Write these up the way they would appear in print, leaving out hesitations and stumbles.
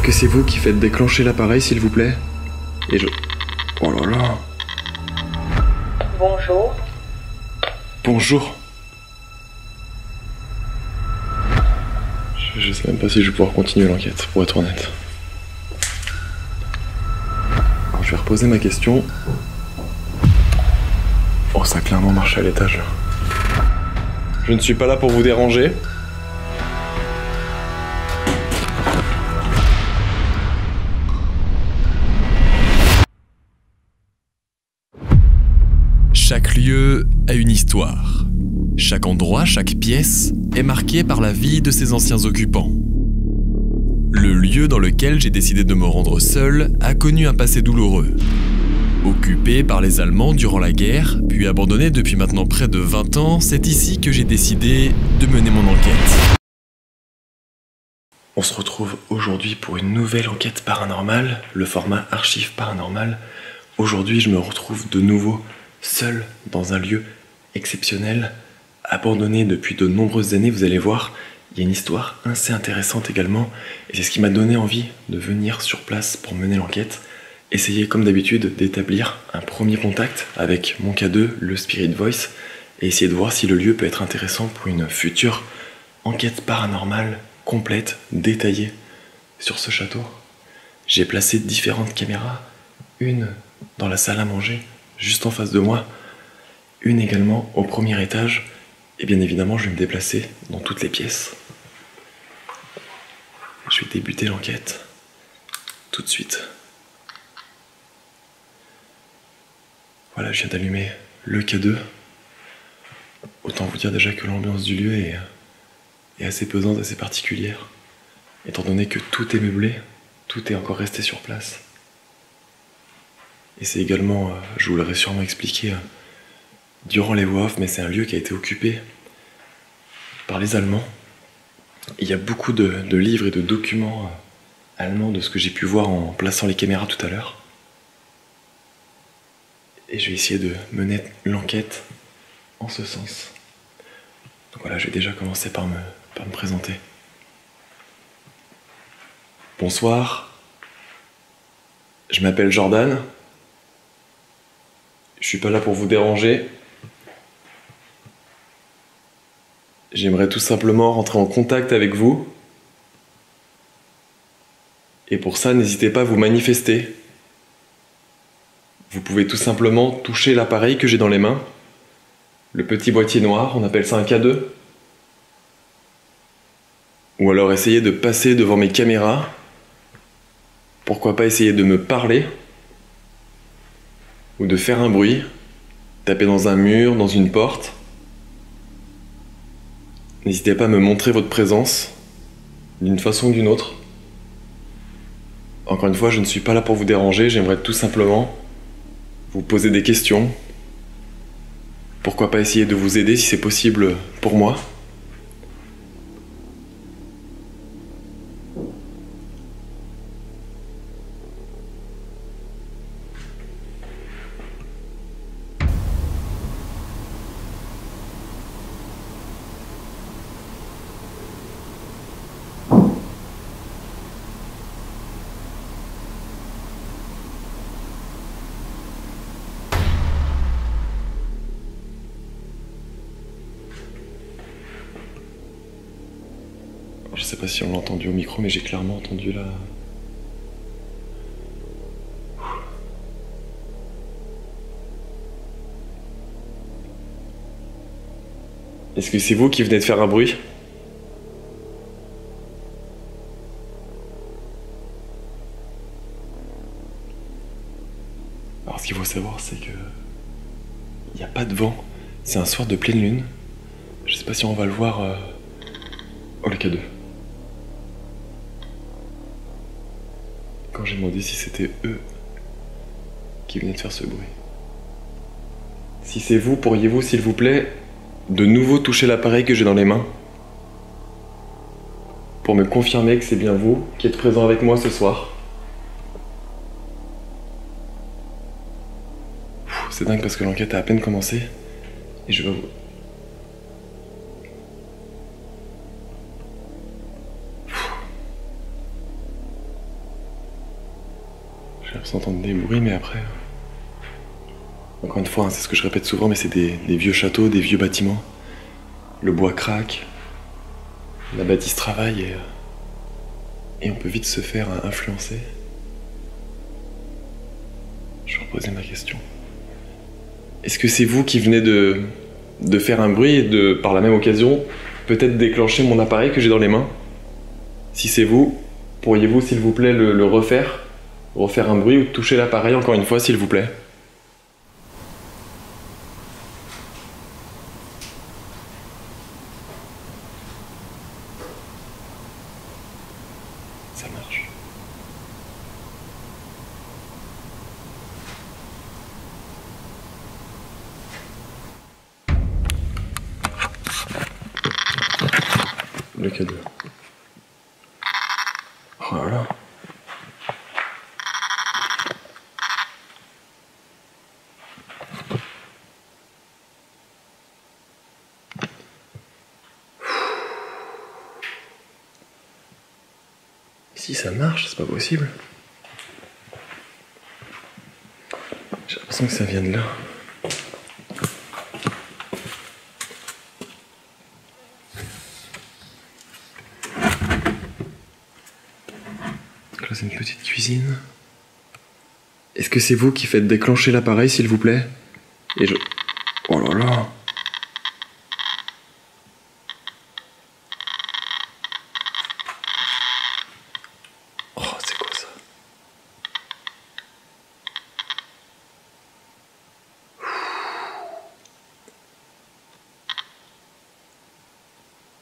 Est-ce que c'est vous qui faites déclencher l'appareil, s'il vous plaît? Et je... Oh là là. Bonjour. Bonjour. Je sais même pas si je vais pouvoir continuer l'enquête, pour être honnête. Alors, je vais reposer ma question. Oh, ça a clairement marché à l'étage. Je ne suis pas là pour vous déranger. Chaque lieu a une histoire. Chaque endroit, chaque pièce est marqué par la vie de ses anciens occupants. Le lieu dans lequel j'ai décidé de me rendre seul a connu un passé douloureux. Occupé par les Allemands durant la guerre, puis abandonné depuis maintenant près de 20 ans, c'est ici que j'ai décidé de mener mon enquête. On se retrouve aujourd'hui pour une nouvelle enquête paranormale, le format archive paranormal. Aujourd'hui, je me retrouve de nouveau seul dans un lieu exceptionnel, abandonné depuis de nombreuses années. Vous allez voir, il y a une histoire assez intéressante également, et c'est ce qui m'a donné envie de venir sur place pour mener l'enquête. Essayer comme d'habitude d'établir un premier contact avec mon K2, le Spirit Voice, et essayer de voir si le lieu peut être intéressant pour une future enquête paranormale complète, détaillée sur ce château. J'ai placé différentes caméras, une dans la salle à manger, juste en face de moi, une également au premier étage, et bien évidemment je vais me déplacer dans toutes les pièces. Je vais débuter l'enquête tout de suite. Voilà, je viens d'allumer le K2. Autant vous dire déjà que l'ambiance du lieu est assez pesante, assez particulière, étant donné que tout est meublé, tout est encore resté sur place. Et c'est également, je vous l'aurais sûrement expliqué durant les voix off, mais c'est un lieu qui a été occupé par les Allemands. Il y a beaucoup de livres et de documents allemands de ce que j'ai pu voir en plaçant les caméras tout à l'heure. Et je vais essayer de mener l'enquête en ce sens. Donc voilà, je vais déjà commencer par me présenter. Bonsoir, je m'appelle Jordan. Je suis pas là pour vous déranger. J'aimerais tout simplement rentrer en contact avec vous. Et pour ça, n'hésitez pas à vous manifester. Vous pouvez tout simplement toucher l'appareil que j'ai dans les mains. Le petit boîtier noir, on appelle ça un K2. Ou alors essayer de passer devant mes caméras. Pourquoi pas essayer de me parler. Ou de faire un bruit. Taper dans un mur, dans une porte. N'hésitez pas à me montrer votre présence, d'une façon ou d'une autre. Encore une fois, je ne suis pas là pour vous déranger, j'aimerais tout simplement vous poser des questions. Pourquoi pas essayer de vous aider si c'est possible pour moi. Je sais pas si on l'a entendu au micro, mais j'ai clairement entendu là. Est-ce que c'est vous qui venez de faire un bruit? Alors ce qu'il faut savoir, c'est que il n'y a pas de vent. C'est un soir de pleine lune. Je sais pas si on va le voir. Oh, le K2. Quand j'ai demandé si c'était eux qui venaient de faire ce bruit. Si c'est vous, pourriez-vous, s'il vous plaît, de nouveau toucher l'appareil que j'ai dans les mains pour me confirmer que c'est bien vous qui êtes présent avec moi ce soir. C'est dingue parce que l'enquête a à peine commencé et je vais vous... J'ai l'impression d'entendre des bruits, mais après... Encore une fois, hein, c'est ce que je répète souvent, mais c'est des vieux châteaux, des vieux bâtiments. Le bois craque, la bâtisse travaille et on peut vite se faire influencer. Je vais reposer ma question. Est-ce que c'est vous qui venez de faire un bruit et de, par la même occasion, peut-être déclencher mon appareil que j'ai dans les mains? Si c'est vous, pourriez-vous, s'il vous plaît, le refaire un bruit ou toucher l'appareil encore une fois, s'il vous plaît? Ça marche. Le cadeau. Oh là là. Si ça marche, c'est pas possible. J'ai l'impression que ça vient de là. Donc là, c'est une petite cuisine. Est-ce que c'est vous qui faites déclencher l'appareil, s'il vous plaît? Et je... Oh là là. Oh, c'est quoi ça?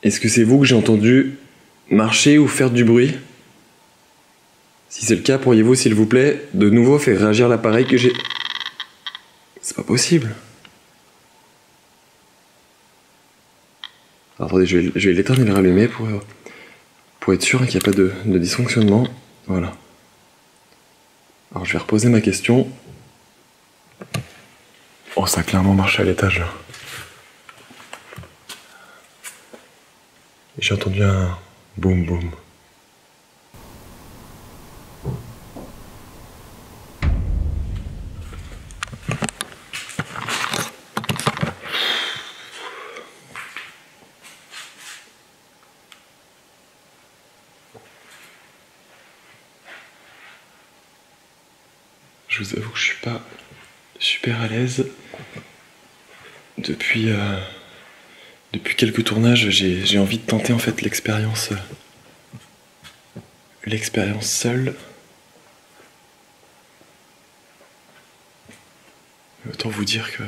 Est-ce que c'est vous que j'ai entendu marcher ou faire du bruit? Si c'est le cas, pourriez-vous, s'il vous plaît, de nouveau faire réagir l'appareil que j'ai... C'est pas possible. Alors, attendez, je vais l'éteindre et le rallumer pour être sûr qu'il n'y a pas de dysfonctionnement. Voilà. Alors, je vais reposer ma question. Oh, ça a clairement marché à l'étage, là. J'ai entendu un boum boum. Je vous avoue que je suis pas super à l'aise. Depuis quelques tournages, j'ai envie de tenter en fait l'expérience seule. Autant vous dire que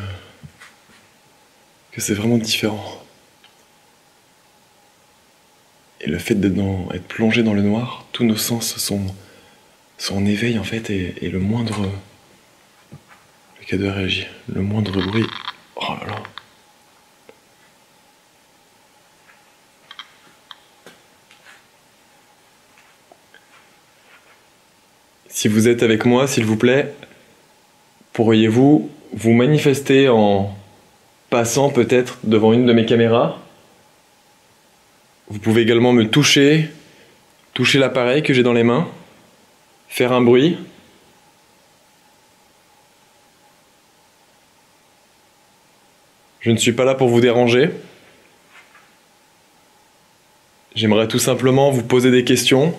c'est vraiment différent. Et le fait d'être plongé dans le noir, tous nos sens sont en éveil en fait, et le moindre... Le cadeau réagit. Le moindre bruit... Oh là là. Si vous êtes avec moi, s'il vous plaît, pourriez-vous vous manifester en passant peut-être devant une de mes caméras? Vous pouvez également me toucher l'appareil que j'ai dans les mains, faire un bruit. Je ne suis pas là pour vous déranger. J'aimerais tout simplement vous poser des questions.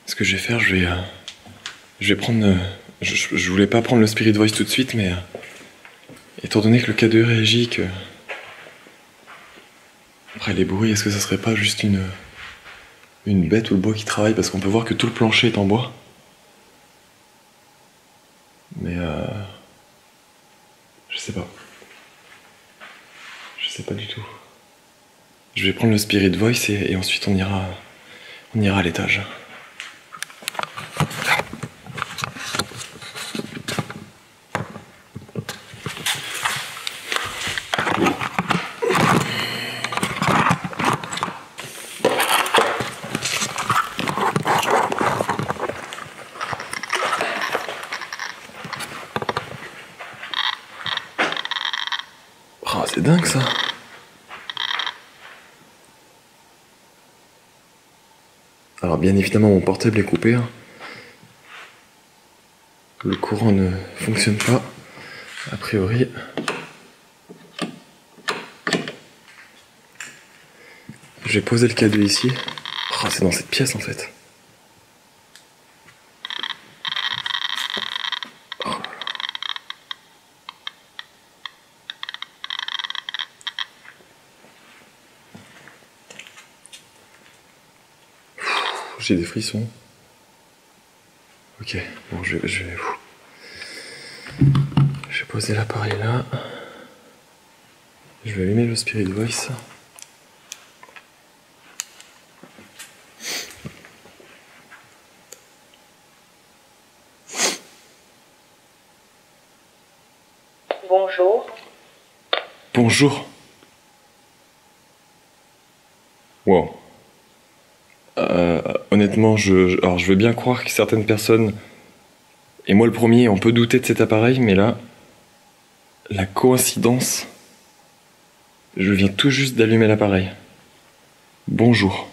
Ce que je vais faire, je vais prendre... Je voulais pas prendre le Spirit Voice tout de suite, mais étant donné que le K2 réagit, que... Après les bruits, est-ce que ça serait pas juste une bête ou le bois qui travaille? Parce qu'on peut voir que tout le plancher est en bois. Mais je sais pas. Je sais pas du tout. Je vais prendre le Spirit Voice et ensuite on ira à l'étage. Oh, c'est dingue ça. Alors bien évidemment mon portable est coupé. Hein. Le courant ne fonctionne pas, a priori. Je vais poser le cadeau ici. Oh, c'est dans cette pièce en fait. Oh là là. J'ai des frissons. Ok, bon je vais poser l'appareil là. Je vais allumer le Spirit Voice. Bonjour. Bonjour. Wow. Honnêtement, alors je veux bien croire que certaines personnes, et moi le premier, on peut douter de cet appareil, mais là, la coïncidence, je viens tout juste d'allumer l'appareil. Bonjour.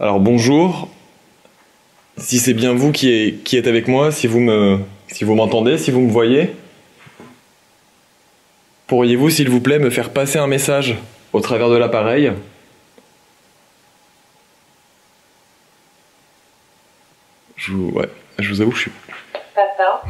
Alors bonjour. Si c'est bien vous qui êtes avec moi, si vous m'entendez, si vous me voyez, pourriez-vous, s'il vous plaît, me faire passer un message au travers de l'appareil ? Je vous avoue que je suis... Papa.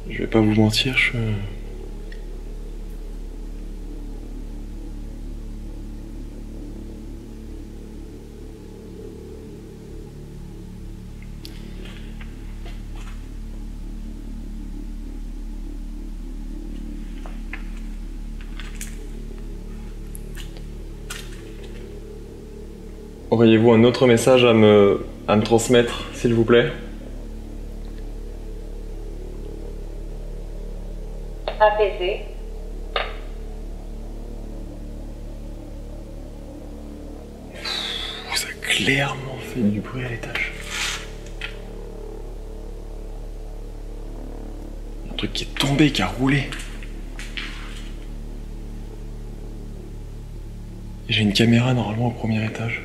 Je vais pas vous mentir, Auriez-vous un autre message à me transmettre, s'il vous plaît ? Apaisé. Ça a clairement fait du bruit à l'étage. Un truc qui est tombé, qui a roulé. J'ai une caméra normalement au premier étage.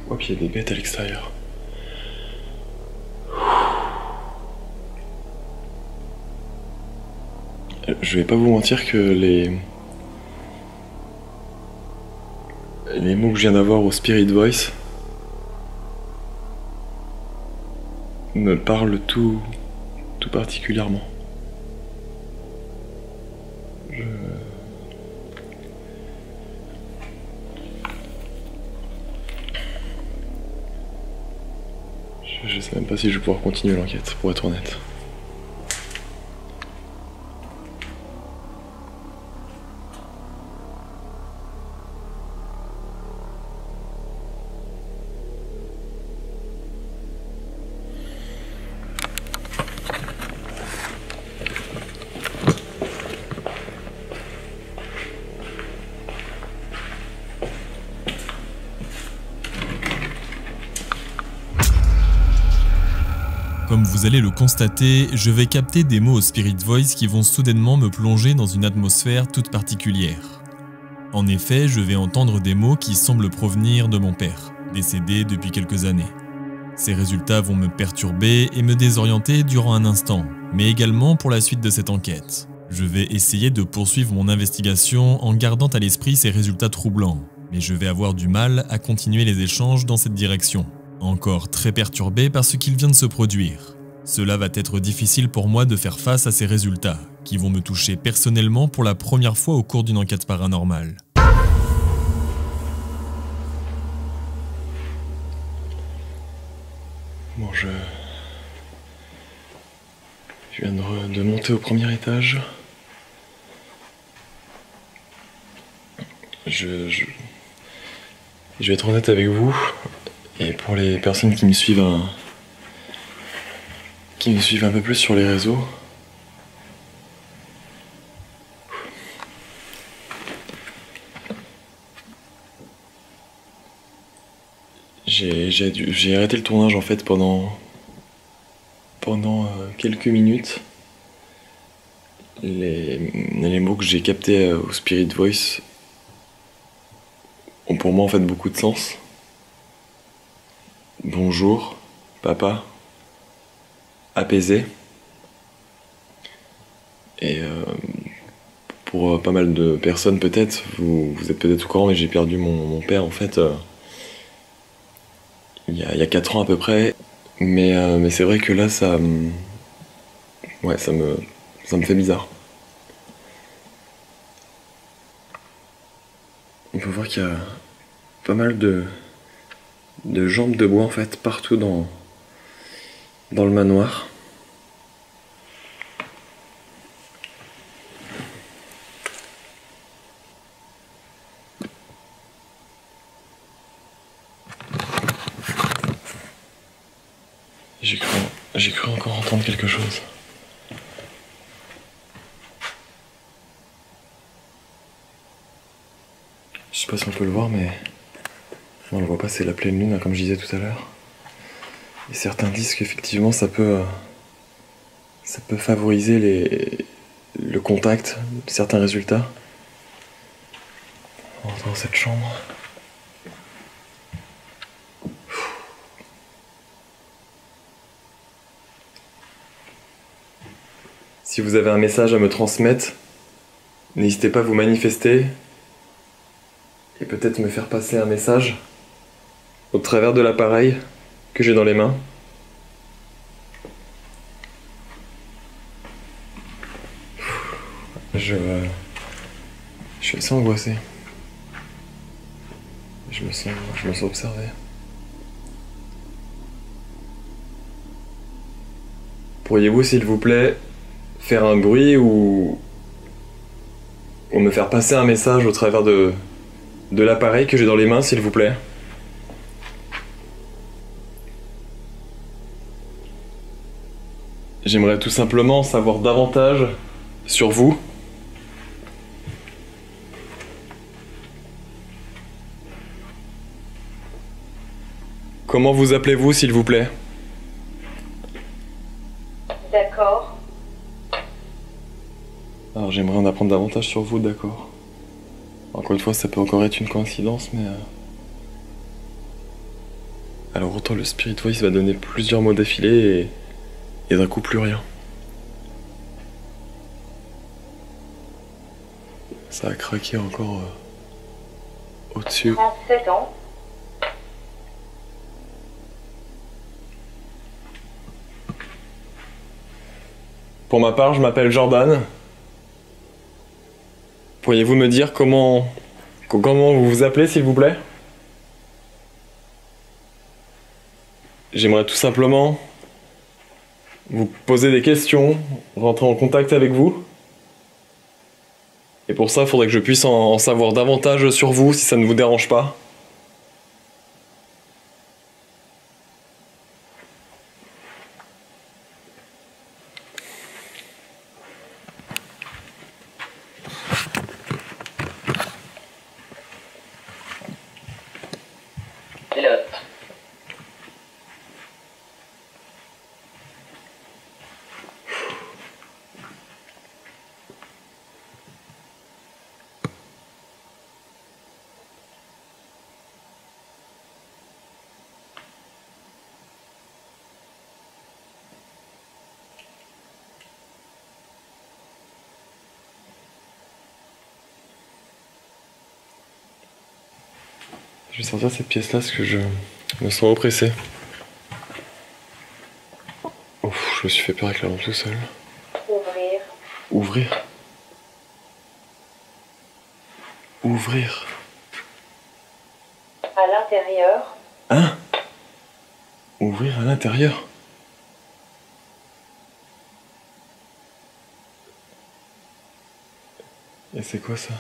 Oh, puis il y a des bêtes à l'extérieur. Je vais pas vous mentir que les mots que je viens d'avoir au Spirit Voice me parlent tout particulièrement. Je sais même pas si je vais pouvoir continuer l'enquête, pour être honnête. Comme vous allez le constater, je vais capter des mots au Spirit Voice qui vont soudainement me plonger dans une atmosphère toute particulière. En effet, je vais entendre des mots qui semblent provenir de mon père, décédé depuis quelques années. Ces résultats vont me perturber et me désorienter durant un instant, mais également pour la suite de cette enquête. Je vais essayer de poursuivre mon investigation en gardant à l'esprit ces résultats troublants, mais je vais avoir du mal à continuer les échanges dans cette direction. Encore très perturbé par ce qu'il vient de se produire. Cela va être difficile pour moi de faire face à ces résultats, qui vont me toucher personnellement pour la première fois au cours d'une enquête paranormale. Bon, je viens de monter au premier étage. Je vais être honnête avec vous, et pour les personnes qui me suivent un peu plus sur les réseaux, j'ai arrêté le tournage en fait pendant quelques minutes. Les mots que j'ai captés au Spirit Voice ont pour moi en fait beaucoup de sens. Bonjour, papa, apaisé. Et pour pas mal de personnes peut-être, vous êtes peut-être au courant, mais j'ai perdu mon père en fait il y a 4 ans à peu près. Mais c'est vrai que là ça me fait bizarre. Il faut voir qu'il y a pas mal de jambes de bois en fait partout dans le manoir. J'ai cru encore entendre quelque chose. Je sais pas si on peut le voir, mais on le voit pas, c'est la pleine lune, comme je disais tout à l'heure. Et certains disent qu'effectivement ça peut favoriser le contact de certains résultats. On rentre dans cette chambre. Si vous avez un message à me transmettre, n'hésitez pas à vous manifester et peut-être me faire passer un message au travers de l'appareil que j'ai dans les mains. Je suis assez angoissé. Je me sens observé. Pourriez-vous, s'il vous plaît, faire un bruit ou me faire passer un message au travers de l'appareil que j'ai dans les mains, s'il vous plaît? J'aimerais tout simplement savoir davantage sur vous. Comment vous appelez-vous, s'il vous plaît? D'accord. Alors j'aimerais en apprendre davantage sur vous, d'accord. Encore une fois, ça peut encore être une coïncidence, mais... Alors autant le Spirit Voice va donner plusieurs mots d'affilée et d'un coup plus rien. Ça a craqué encore au-dessus. 37 ans. Pour ma part, je m'appelle Jordan. Pourriez-vous me dire comment vous vous appelez, s'il vous plaît? J'aimerais tout simplement vous poser des questions, rentrer en contact avec vous. Et pour ça, il faudrait que je puisse en savoir davantage sur vous, si ça ne vous dérange pas. Pilote. Je vais sortir cette pièce-là parce que je me sens oppressé. Ouf, je me suis fait peur avec la lampe tout seul. Ouvrir. Ouvrir. Ouvrir. À l'intérieur. Hein? Ouvrir à l'intérieur. Et c'est quoi ça?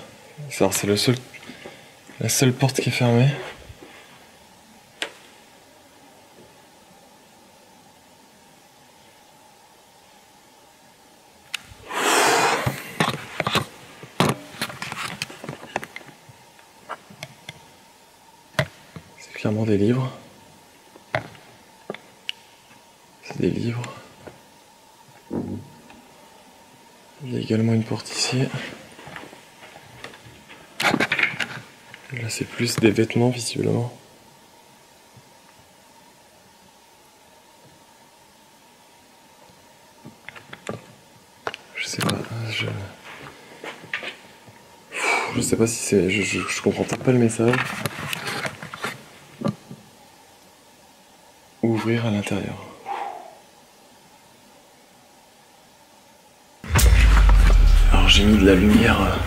Alors c'est la seule porte qui est fermée. C'est clairement des livres. C'est des livres. Il y a également une porte ici. Là c'est plus des vêtements visiblement. Je sais pas, je sais pas si c'est... Je comprends peut-être pas le message. Ouvrir à l'intérieur. Alors j'ai mis de la lumière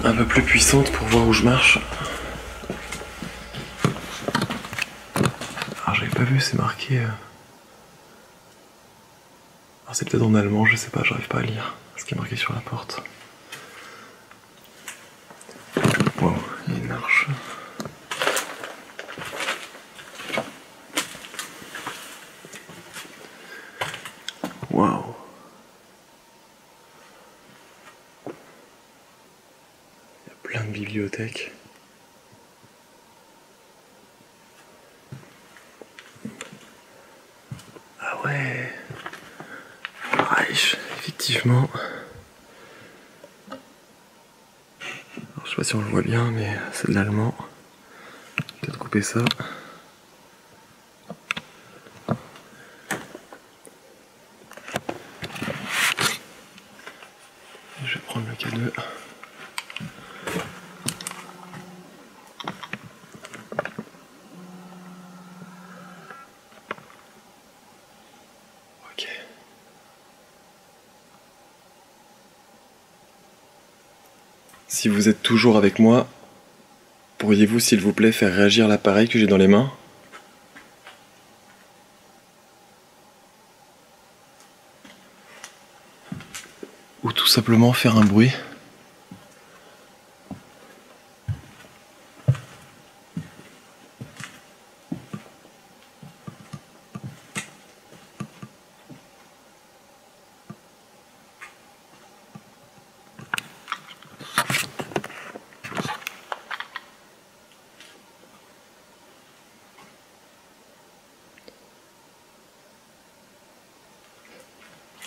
un peu plus puissante pour voir où je marche. Alors j'avais pas vu, c'est marqué... Alors c'est peut-être en allemand, je sais pas, j'arrive pas à lire ce qui est marqué sur la porte. Wow, il y a une arche. Waouh. Il y a plein de bibliothèques. Ah ouais. Reich, effectivement. Alors, je sais pas si on le voit bien, mais c'est de l'allemand. Peut-être couper ça. Je vais prendre le K2. Ok. Si vous êtes toujours avec moi, pourriez-vous s'il vous plaît faire réagir l'appareil que j'ai dans les mains ? Ou tout simplement faire un bruit ?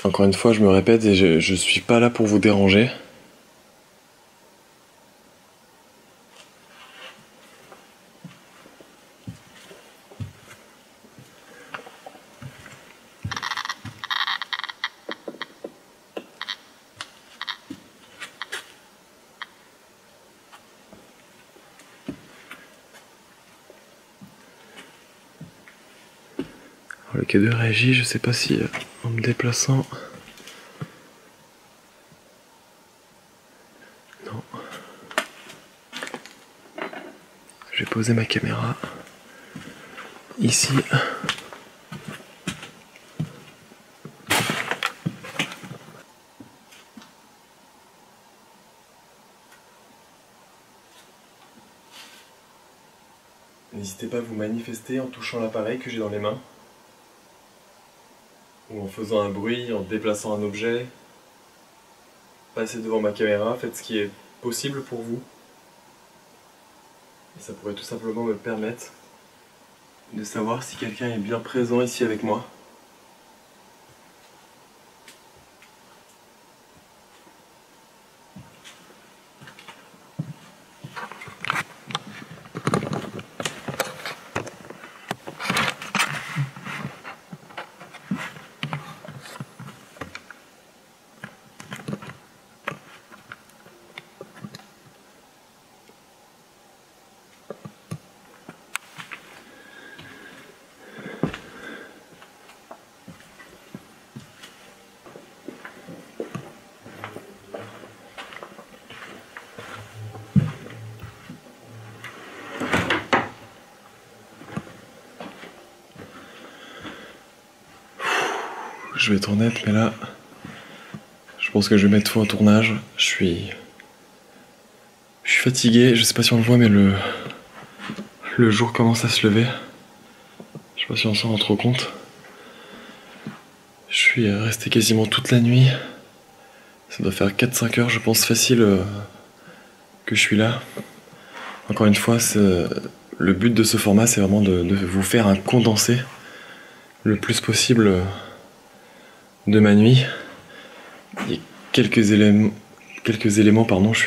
Encore une fois, je me répète et je suis pas là pour vous déranger. Alors, le K2 réagit, je sais pas si en me déplaçant... Non. Je vais poser ma caméra ici. N'hésitez pas à vous manifester en touchant l'appareil que j'ai dans les mains. Ou en faisant un bruit, en déplaçant un objet. Passez devant ma caméra, faites ce qui est possible pour vous. Et ça pourrait tout simplement me permettre de savoir si quelqu'un est bien présent ici avec moi. je vais être honnête, mais là, je pense que je vais mettre fin au tournage. Je suis fatigué, je sais pas si on le voit, mais le jour commence à se lever. Je sais pas si on s'en rend trop compte. Je suis resté quasiment toute la nuit. Ça doit faire 4-5 heures, je pense, facile que je suis là. Encore une fois, le but de ce format, c'est vraiment de vous faire un condensé le plus possible de ma nuit. Il y a quelques éléments, pardon, je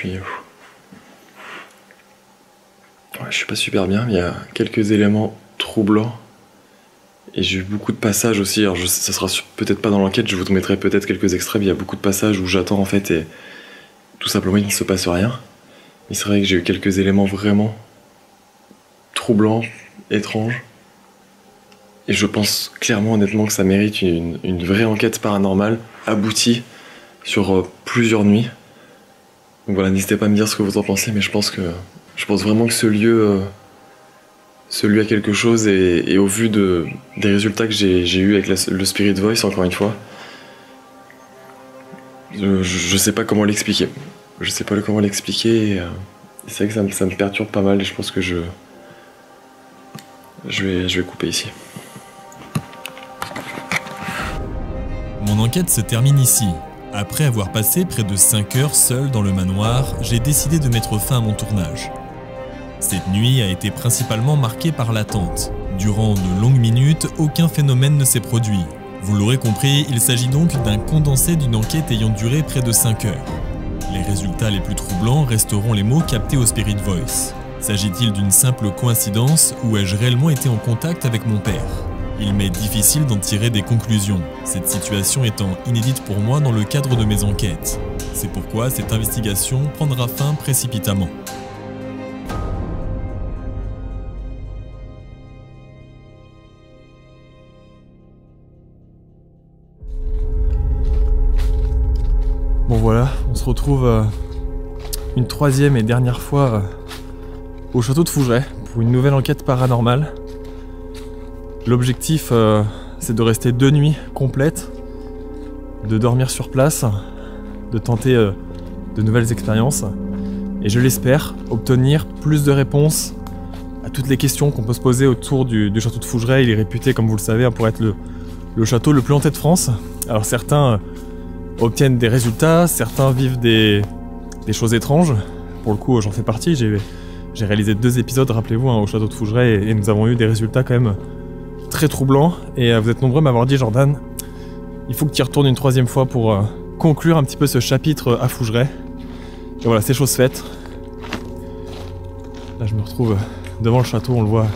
suis pas super bien, mais il y a quelques éléments troublants. Et j'ai eu beaucoup de passages aussi, alors ça sera peut-être pas dans l'enquête, je vous mettrai peut-être quelques extraits, mais il y a beaucoup de passages où j'attends en fait et tout simplement il ne se passe rien. Mais c'est vrai que j'ai eu quelques éléments vraiment troublants, étranges. Et je pense clairement, honnêtement, que ça mérite une vraie enquête paranormale, aboutie, sur plusieurs nuits. Donc voilà, n'hésitez pas à me dire ce que vous en pensez, mais je pense vraiment que ce lieu a quelque chose, et au vu des résultats que j'ai eu avec le Spirit Voice, encore une fois, je sais pas comment l'expliquer. Je sais pas comment l'expliquer, et c'est vrai que ça me perturbe pas mal, et je pense que je vais couper ici. Mon enquête se termine ici. Après avoir passé près de 5 heures seul dans le manoir, j'ai décidé de mettre fin à mon tournage. Cette nuit a été principalement marquée par l'attente. Durant de longues minutes, aucun phénomène ne s'est produit. Vous l'aurez compris, il s'agit donc d'un condensé d'une enquête ayant duré près de 5 heures. Les résultats les plus troublants resteront les mots captés au Spirit Voice. S'agit-il d'une simple coïncidence ou ai-je réellement été en contact avec mon père ? Il m'est difficile d'en tirer des conclusions, cette situation étant inédite pour moi dans le cadre de mes enquêtes. C'est pourquoi cette investigation prendra fin précipitamment. Bon voilà, on se retrouve une troisième et dernière fois au château de Fougeray pour une nouvelle enquête paranormale. L'objectif c'est de rester 2 nuits complètes, de dormir sur place, de tenter de nouvelles expériences et je l'espère obtenir plus de réponses à toutes les questions qu'on peut se poser autour du château de Fougeray. Il est réputé, comme vous le savez, pour être le château le plus hanté de France. Alors certains obtiennent des résultats, certains vivent des choses étranges. Pour le coup, j'en fais partie, j'ai réalisé 2 épisodes, rappelez-vous, au château de Fougeray, et nous avons eu des résultats quand même très troublants. Et vous êtes nombreux à m'avoir dit, Jordan, il faut que tu y retournes une 3e fois pour conclure un petit peu ce chapitre à Fougeray. Et voilà, c'est chose faite. Là, je me retrouve devant le château, on le voit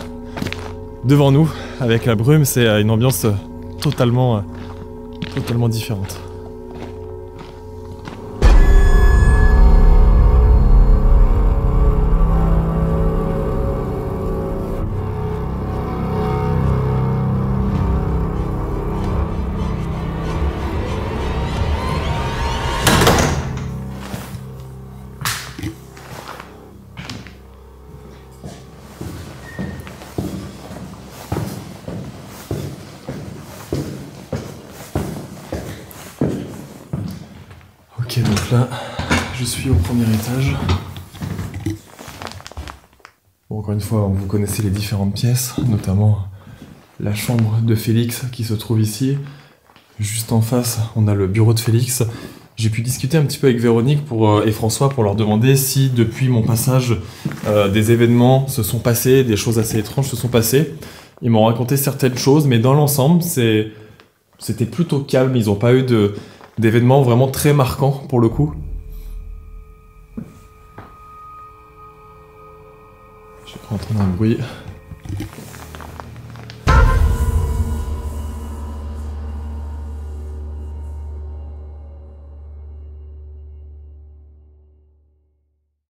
devant nous, avec la brume, c'est une ambiance totalement différente. Ok, donc là, je suis au premier étage. Bon, encore une fois, vous connaissez les différentes pièces, notamment la chambre de Félix qui se trouve ici. Juste en face, on a le bureau de Félix. J'ai pu discuter un petit peu avec Véronique et François pour leur demander si, depuis mon passage, des événements se sont passés, des choses assez étranges se sont passées. Ils m'ont raconté certaines choses, mais dans l'ensemble, c'était plutôt calme. Ils n'ont pas eu d'événements vraiment très marquants pour le coup. Je vais entendre un bruit.